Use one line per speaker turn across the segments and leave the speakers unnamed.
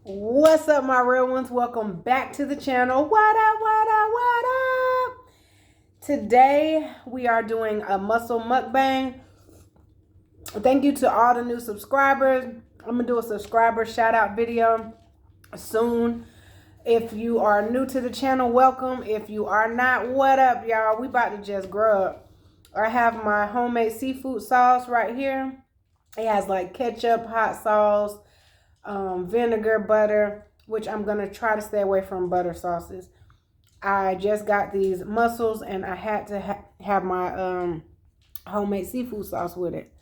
What's up, my real ones? Welcome back to the channel. What up, what up, what up? Today, we are doing a mussel mukbang. Thank you to all the new subscribers. I'm going to do a subscriber shout out video soon. If you are new to the channel, welcome. If you are not, what up, y'all? We about to just grub. I have my homemade seafood sauce right here. It has like ketchup, hot sauce, vinegar, butter, which I'm going to try to stay away from butter sauces. I just got these mussels and I had to have my homemade seafood sauce with it.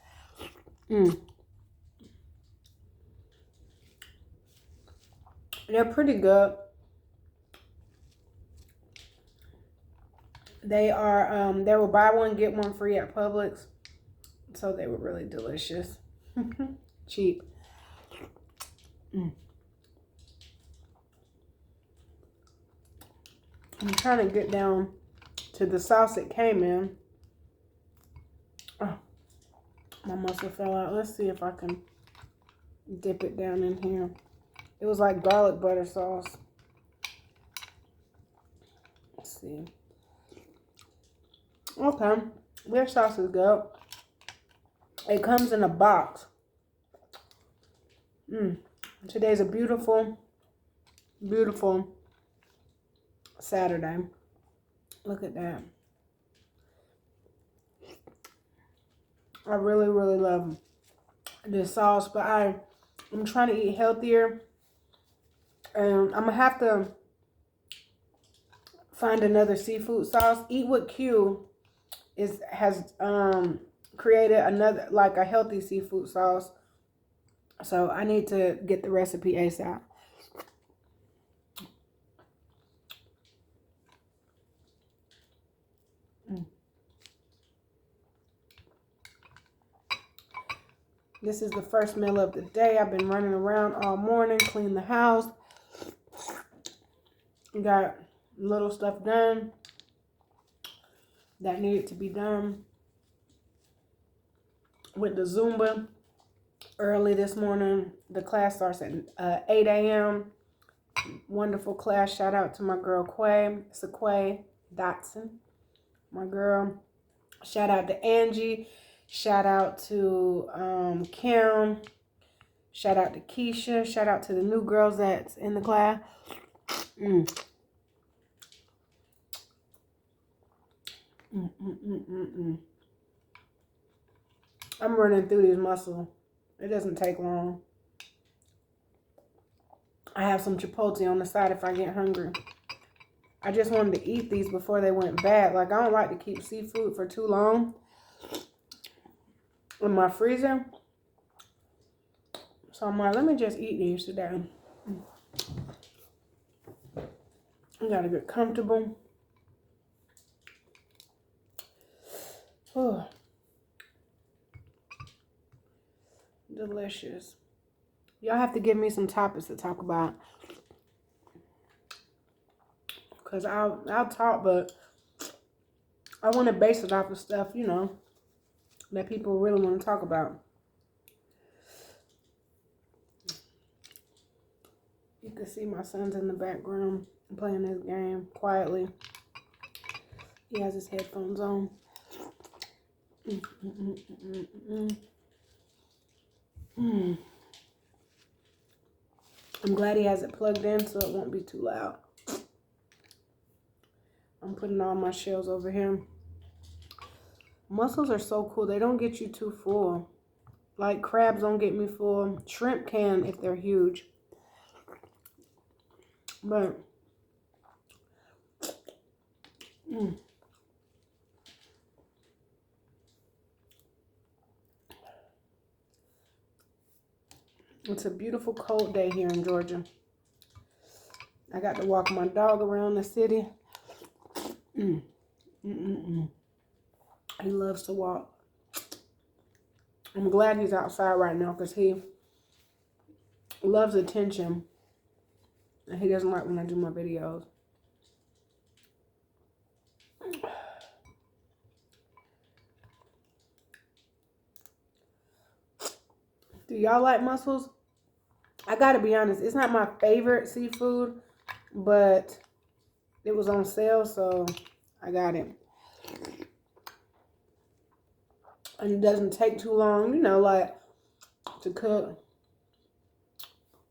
They're pretty good. They were buy one, get one free at Publix. So they were really delicious. Cheap. I'm trying to get down to the sauce it came in. Oh, my mussel fell out. Let's see if I can dip it down in here. It was like garlic butter sauce. Let's see. Okay, their sauce is good. It comes in a box. Today's a beautiful, beautiful Saturday. Look at that. I really, really love this sauce, but I'm trying to eat healthier. And I'm gonna have to find another seafood sauce. Eat with Q has created another, like, a healthy seafood sauce. So I need to get the recipe ASAP. This is the first meal of the day. I've been running around all morning, clean the house. Got little stuff done that needed to be done. With the Zumba early this morning. The class starts at 8 a.m. Wonderful class. Shout out to my girl Sequay Dotson. My girl. Shout out to Angie. Shout out to Kim. Shout out to Keisha. Shout out to the new girls that's in the class. I'm running through these mussels. It doesn't take long. I have some Chipotle on the side if I get hungry. I just wanted to eat these before they went bad. Like, I don't like to keep seafood for too long in my freezer. So I'm like, let me just eat these today. I gotta get comfortable. Oh, delicious. Y'all have to give me some topics to talk about. Because I'll talk, but I want to base it off of stuff, you know, that people really want to talk about. You can see my son's in the background playing his game quietly. He has his headphones on. I'm glad he has it plugged in so it won't be too loud. I'm putting all my shells over here. Mussels are so cool. They don't get you too full. Like, crabs don't get me full. Shrimp can if they're huge. But it's a beautiful cold day here in Georgia. I got to walk my dog around the city. He loves to walk. I'm glad he's outside right now because he loves attention. And he doesn't like when I do my videos. Do y'all like mussels? I gotta be honest, it's not my favorite seafood, but it was on sale, so I got it. And it doesn't take too long, you know, like, to cook.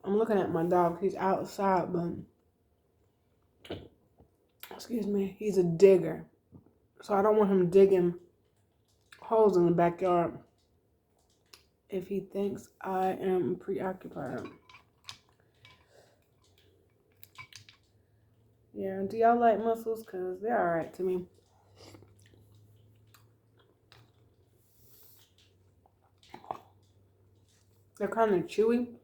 I'm looking at my dog. He's outside, but, excuse me, he's a digger. So I don't want him digging holes in the backyard if he thinks I am preoccupied. Yeah, do y'all like mussels? Because they're all right to me. They're kind of chewy.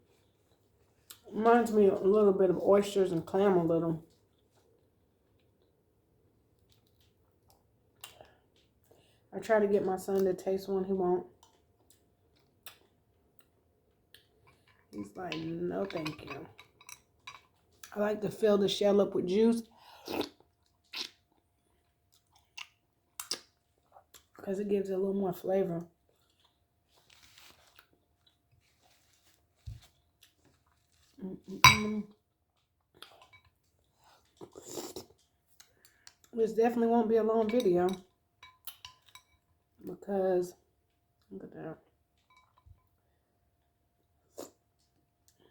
Reminds me a little bit of oysters and clam a little. I try to get my son to taste one. He won't. He's like, no, thank you. I like to fill the shell up with juice because it gives it a little more flavor. This definitely won't be a long video because look at that.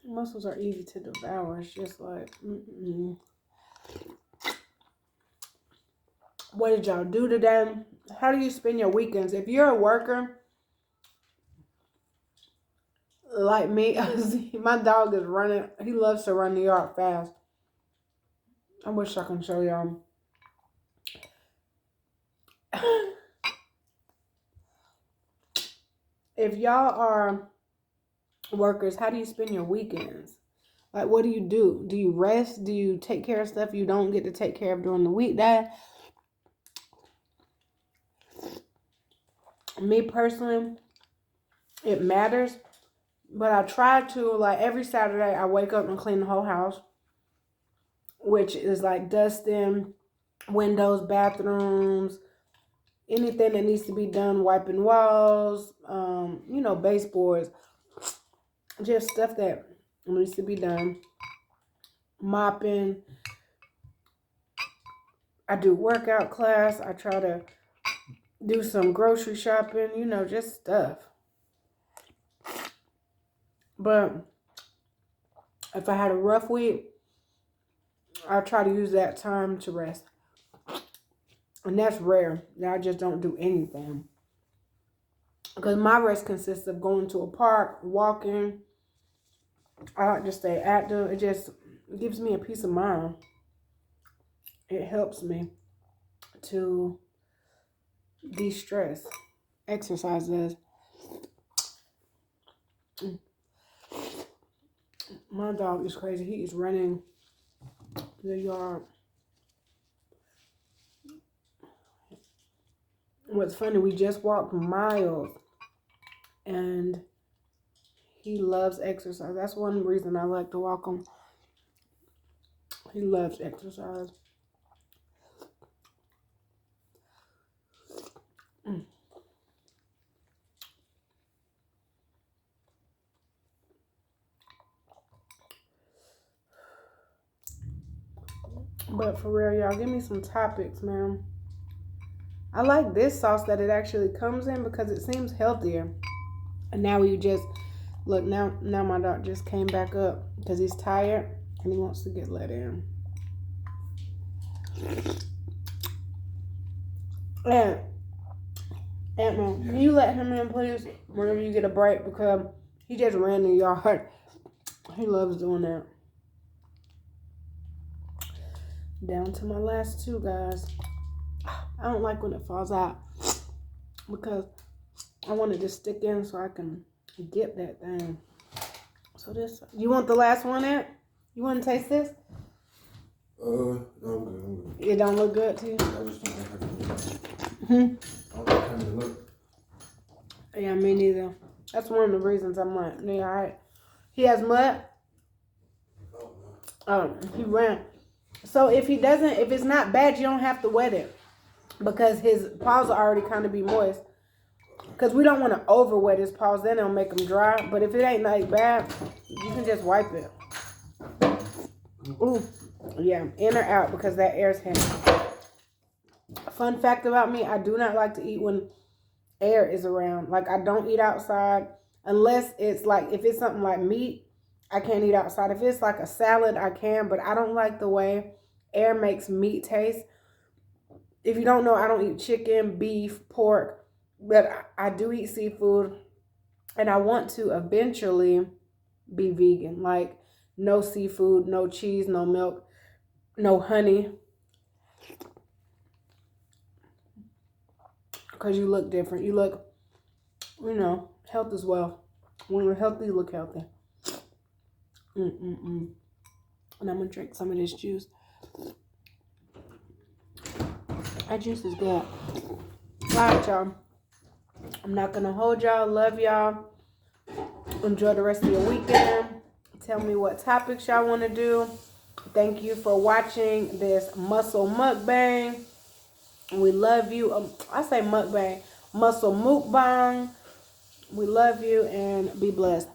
Mussels are easy to devour. It's just like, What did y'all do today? How do you spend your weekends? If you're a worker like me, my dog is running. He loves to run the yard fast. I wish I can show y'all. If y'all are workers, how do you spend your weekends? Like, what do you do? Do you rest? Do you take care of stuff you don't get to take care of during the weekday? Me personally, it matters. But I try to, like, every Saturday, I wake up and clean the whole house, which is like dusting, windows, bathrooms, anything that needs to be done, wiping walls, you know, baseboards, just stuff that needs to be done, mopping. I do workout class. I try to do some grocery shopping, you know, just stuff. But if I had a rough week, I try to use that time to rest. And that's rare. I just don't do anything. Because my rest consists of going to a park, walking. I like to stay active. It just gives me a peace of mind. It helps me to de-stress. Exercise does. My dog is crazy. He is running the yard. What's funny, we just walked miles and he loves exercise. That's one reason I like to walk him. He loves exercise. But for real, y'all, give me some topics, man. I like this sauce that it actually comes in because it seems healthier. And now you just, look, now my dog just came back up because he's tired and he wants to get let in. And Ant-Man, can you let him in, please, whenever you get a break? Because he just ran the yard. He loves doing that. Down to my last two, guys. I don't like when it falls out because I want it to stick in so I can dip that thing. So this, you want the last one, Ant? You want to taste this?
No, I'm good.
It don't look good to you?
I just don't like how it I don't like how it look.
Yeah, me neither. That's one of the reasons I'm like, yeah, all right. He has mud? Oh, he ran. So if he doesn't, if it's not bad, you don't have to wet it because his paws are already kind of be moist. Because we don't want to over wet his paws. Then it'll make them dry. But if it ain't like bad, you can just wipe it. Ooh. Yeah, in or out because that air's handy. Fun fact about me, I do not like to eat when air is around. Like, I don't eat outside unless it's like, if it's something like meat, I can't eat outside. If it's like a salad, I can, but I don't like the way air makes meat taste. If you don't know, I don't eat chicken, beef, pork, but I do eat seafood, and I want to eventually be vegan. Like, no seafood, no cheese, no milk, no honey. Because you look different. You look, health as well. When you're healthy, you look healthy. And I'm going to drink some of this juice. That juice is good. All right, y'all. I'm not going to hold y'all. Love y'all. Enjoy the rest of your weekend. Tell me what topics y'all want to do. Thank you for watching this Mussel Mukbang. We love you. I say mukbang. Mussel Mukbang. We love you and be blessed.